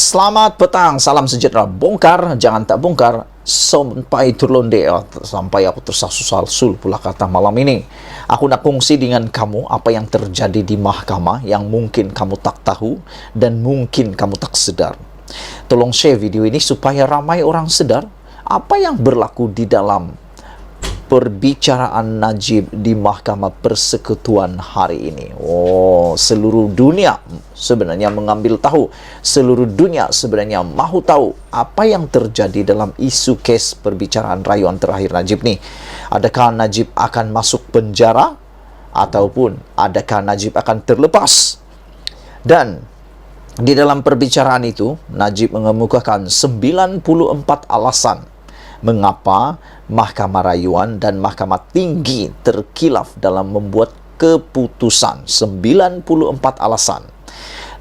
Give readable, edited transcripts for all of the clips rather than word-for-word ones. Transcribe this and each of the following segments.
Selamat petang, salam sejahtera. Bongkar, jangan tak bongkar sampai terlonde, sampai aku tersasul-sasul pula kata malam ini. Aku nak kongsi dengan kamu apa yang terjadi di mahkamah yang mungkin kamu tak tahu dan mungkin kamu tak sedar. Tolong share video ini supaya ramai orang sedar apa yang berlaku di dalam perbicaraan Najib di Mahkamah Persekutuan hari ini. Seluruh dunia sebenarnya mengambil tahu. Seluruh dunia sebenarnya mahu tahu apa yang terjadi dalam isu kes perbicaraan rayuan terakhir Najib ni. Adakah Najib akan masuk penjara ataupun adakah Najib akan terlepas? Dan di dalam perbicaraan itu, Najib mengemukakan 94 alasan mengapa Mahkamah Rayuan dan Mahkamah Tinggi terkilaf dalam membuat keputusan. 94 alasan.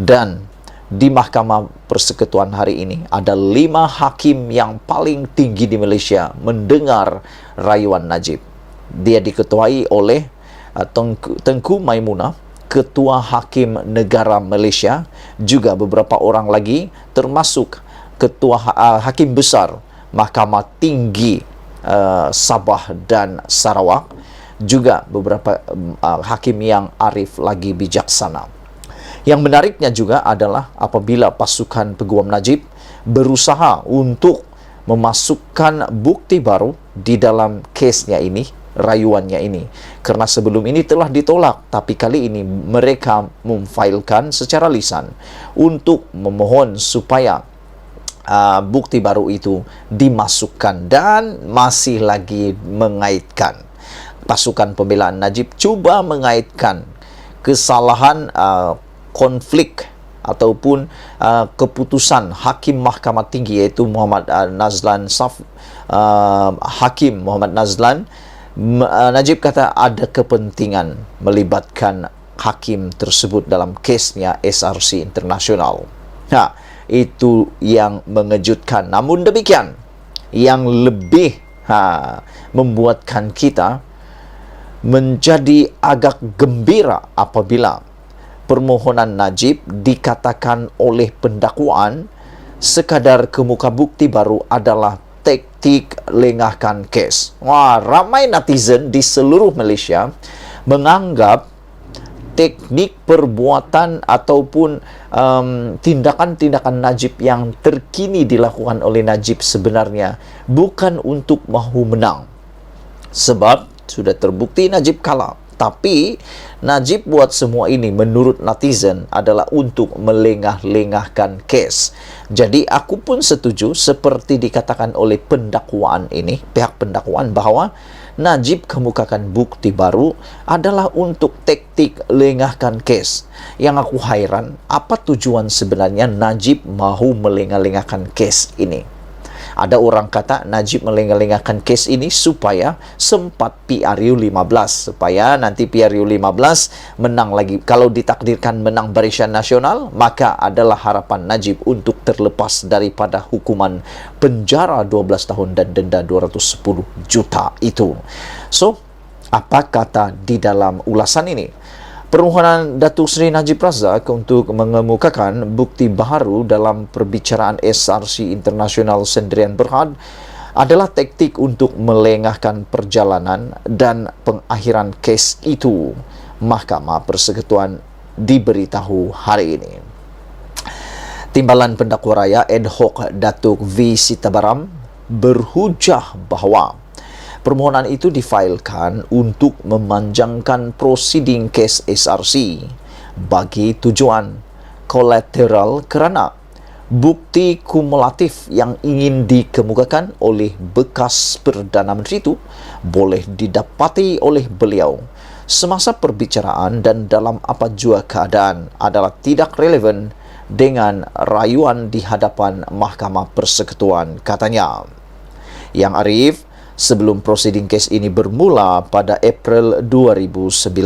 Dan di Mahkamah Persekutuan hari ini ada 5 hakim yang paling tinggi di Malaysia mendengar rayuan Najib. Dia diketuai oleh Tengku Maimunah, Ketua Hakim Negara Malaysia, juga beberapa orang lagi termasuk Ketua Hakim Besar Mahkamah Tinggi Sabah dan Sarawak, juga beberapa hakim yang arif lagi bijaksana. Yang menariknya juga adalah apabila pasukan peguam Najib berusaha untuk memasukkan bukti baru di dalam kesnya ini, rayuannya ini. Karena sebelum ini telah ditolak, tapi kali ini mereka memfailkan secara lisan untuk memohon supaya bukti baru itu dimasukkan dan masih lagi mengaitkan. Pasukan pembelaan Najib cuba mengaitkan kesalahan konflik ataupun keputusan Hakim Mahkamah Tinggi iaitu Muhammad Nazlan Hakim Muhammad Nazlan. Najib kata ada kepentingan melibatkan hakim tersebut dalam kesnya SRC International. Itu yang mengejutkan. Namun demikian, yang lebih membuatkan kita menjadi agak gembira apabila permohonan Najib dikatakan oleh pendakwaan sekadar kemuka bukti baru adalah taktik lengahkan kes. Ramai netizen di seluruh Malaysia menganggap teknik perbuatan ataupun tindakan-tindakan Najib yang terkini dilakukan oleh Najib sebenarnya bukan untuk mahu menang. Sebab sudah terbukti Najib kalah. Tapi Najib buat semua ini menurut netizen adalah untuk melengah-lengahkan kes. Jadi aku pun setuju seperti dikatakan oleh pendakwaan ini, pihak pendakwaan, bahwa Najib kemukakan bukti baru adalah untuk taktik lengahkan kes. Yang aku hairan, apa tujuan sebenarnya Najib mahu melengah-lengahkan kes ini? Ada orang kata Najib melengah-lengahkan kes ini supaya sempat PRU 15, supaya nanti PRU 15 menang lagi. Kalau ditakdirkan menang Barisan Nasional, maka adalah harapan Najib untuk terlepas daripada hukuman penjara 12 tahun dan denda 210 juta itu. So, apa kata di dalam ulasan ini? Permohonan Datuk Seri Najib Razak untuk mengemukakan bukti baru dalam perbicaraan SRC International Sendirian Berhad adalah taktik untuk melengahkan perjalanan dan pengakhiran kes itu. Mahkamah Persekutuan diberitahu hari ini. Timbalan Pendakwa Raya ad hoc Datuk V. Sitabaram berhujah bahawa permohonan itu difailkan untuk memanjangkan prosiding kes SRC bagi tujuan kolateral kerana bukti kumulatif yang ingin dikemukakan oleh bekas Perdana Menteri itu boleh didapati oleh beliau semasa perbicaraan dan dalam apa jua keadaan adalah tidak relevan dengan rayuan di hadapan Mahkamah Persekutuan, katanya. Yang arif, sebelum prosiding kes ini bermula pada April 2019,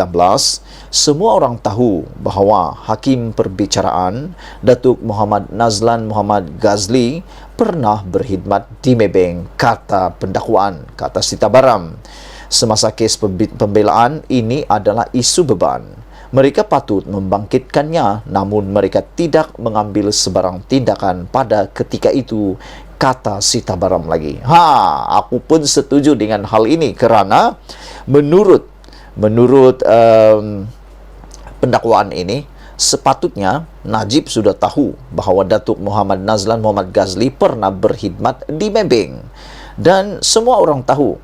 semua orang tahu bahawa Hakim Perbicaraan Datuk Muhammad Nazlan Muhammad Ghazli pernah berkhidmat di Maybank, kata pendakwaan, kata Sitabaram. Semasa kes pembelaan ini adalah isu beban. Mereka patut membangkitkannya, namun mereka tidak mengambil sebarang tindakan pada ketika itu, kata Sitabaram lagi. Aku pun setuju dengan hal ini kerana menurut pendakwaan ini, sepatutnya Najib sudah tahu bahawa Datuk Muhammad Nazlan Muhammad Ghazli pernah berkhidmat di Maybank. Dan semua orang tahu,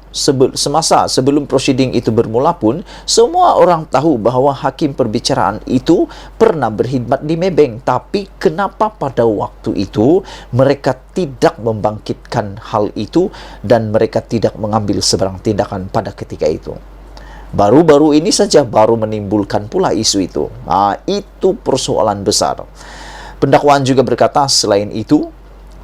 semasa sebelum prosiding itu bermula pun, semua orang tahu bahawa hakim perbicaraan itu pernah berkhidmat di Maybank. Tapi kenapa pada waktu itu mereka tidak membangkitkan hal itu dan mereka tidak mengambil sebarang tindakan pada ketika itu? Baru-baru ini saja baru menimbulkan pula isu itu. Itu persoalan besar. Pendakwaan juga berkata selain itu,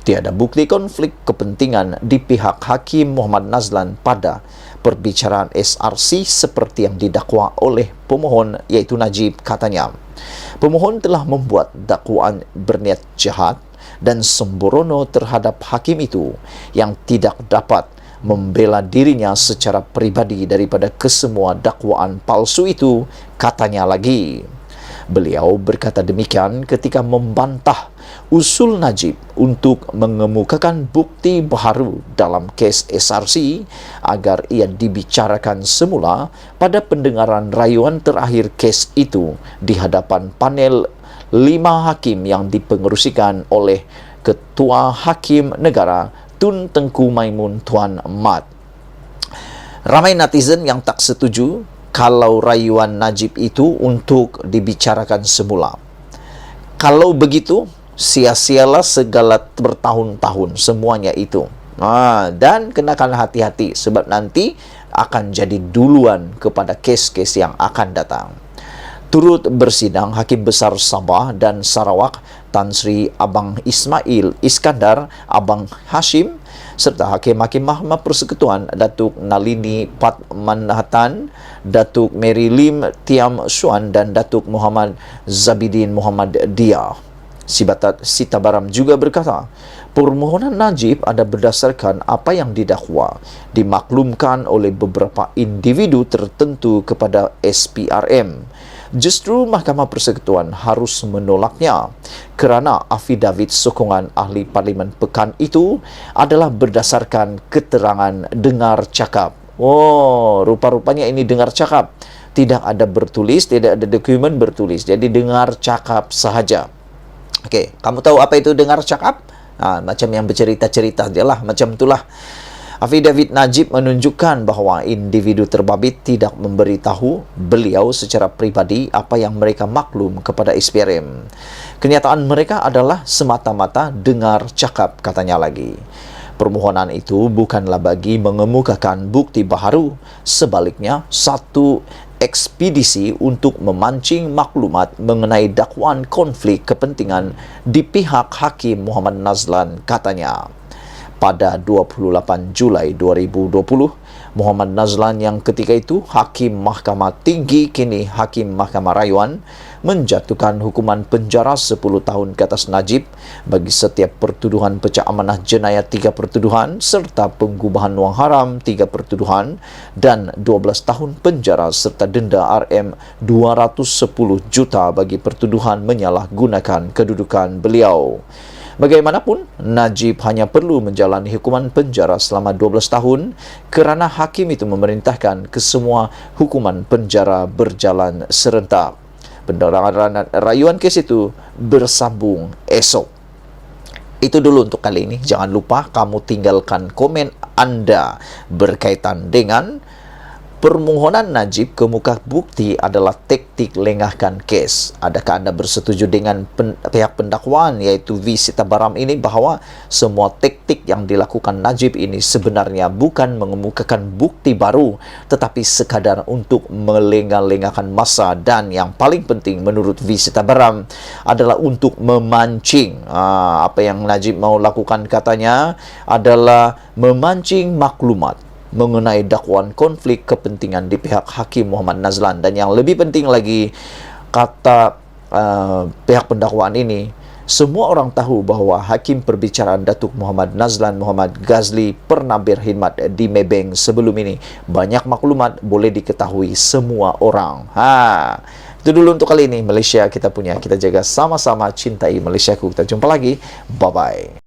tiada bukti konflik kepentingan di pihak Hakim Muhammad Nazlan pada perbicaraan SRC seperti yang didakwa oleh pemohon, iaitu Najib. Katanya, pemohon telah membuat dakwaan berniat jahat dan sembrono terhadap hakim itu yang tidak dapat membela dirinya secara pribadi daripada kesemua dakwaan palsu itu, katanya lagi. Beliau berkata demikian ketika membantah usul Najib untuk mengemukakan bukti baharu dalam kes SRC agar ia dibicarakan semula pada pendengaran rayuan terakhir kes itu di hadapan panel 5 hakim yang dipengerusikan oleh Ketua Hakim Negara Tun Tengku Maimun Tuan Mat. Ramai netizen yang tak setuju kalau rayuan Najib itu untuk dibicarakan semula. Kalau begitu, sia-sialah segala bertahun-tahun semuanya itu. Dan kenakan hati-hati sebab nanti akan jadi duluan kepada kes-kes yang akan datang. Turut bersidang Hakim Besar Sabah dan Sarawak Tan Sri Abang Ismail Iskandar Abang Hashim serta Hakim-Hakim Mahkamah Persekutuan Datuk Nalini Pat Manhattan, Datuk Mary Lim Tiam Suan dan Datuk Muhammad Zabidin Muhammad Dia. Sitabaram juga berkata, permohonan Najib ada berdasarkan apa yang didakwa, dimaklumkan oleh beberapa individu tertentu kepada SPRM. Justru Mahkamah Persekutuan harus menolaknya kerana afidavit sokongan ahli Parlimen Pekan itu adalah berdasarkan keterangan dengar cakap. Rupa-rupanya ini dengar cakap. Tidak ada bertulis, tidak ada dokumen bertulis. Jadi dengar cakap sahaja. Okey, kamu tahu apa itu dengar cakap? Macam yang bercerita-cerita je lah, macam itulah. Afidavit Najib menunjukkan bahawa individu terbabit tidak memberitahu beliau secara pribadi apa yang mereka maklum kepada SPRM. Kenyataan mereka adalah semata-mata dengar cakap, katanya lagi. Permohonan itu bukanlah bagi mengemukakan bukti baharu, sebaliknya satu ekspedisi untuk memancing maklumat mengenai dakwaan konflik kepentingan di pihak Hakim Muhammad Nazlan, katanya. Pada 28 Julai 2020, Muhammad Nazlan yang ketika itu Hakim Mahkamah Tinggi, kini Hakim Mahkamah Rayuan, menjatuhkan hukuman penjara 10 tahun ke atas Najib bagi setiap pertuduhan pecah amanah jenayah 3 pertuduhan serta penggubahan wang haram 3 pertuduhan dan 12 tahun penjara serta denda RM 210 juta bagi pertuduhan menyalahgunakan kedudukan beliau. Bagaimanapun, Najib hanya perlu menjalani hukuman penjara selama 12 tahun kerana hakim itu memerintahkan kesemua hukuman penjara berjalan serentak. Pendengaran rayuan kes itu bersambung esok. Itu dulu untuk kali ini. Jangan lupa kamu tinggalkan komen anda berkaitan dengan permohonan Najib ke muka bukti adalah taktik lengahkan kes. Adakah anda bersetuju dengan pihak pendakwaan iaitu V. Sitabaram ini bahawa semua taktik yang dilakukan Najib ini sebenarnya bukan mengemukakan bukti baru tetapi sekadar untuk melengah-lengahkan masa, dan yang paling penting menurut V. Sitabaram adalah untuk memancing. Apa yang Najib mau lakukan katanya adalah memancing maklumat mengenai dakwaan konflik kepentingan di pihak Hakim Muhammad Nazlan. Dan yang lebih penting lagi, kata pihak pendakwaan ini, semua orang tahu bahawa Hakim perbicaraan Datuk Muhammad Nazlan Muhammad Ghazli pernah berkhidmat di Maybank sebelum ini. Banyak maklumat boleh diketahui semua orang. Itu dulu untuk kali ini. Malaysia kita punya, kita jaga sama-sama, cintai Malaysiaku. Kita jumpa lagi, bye-bye.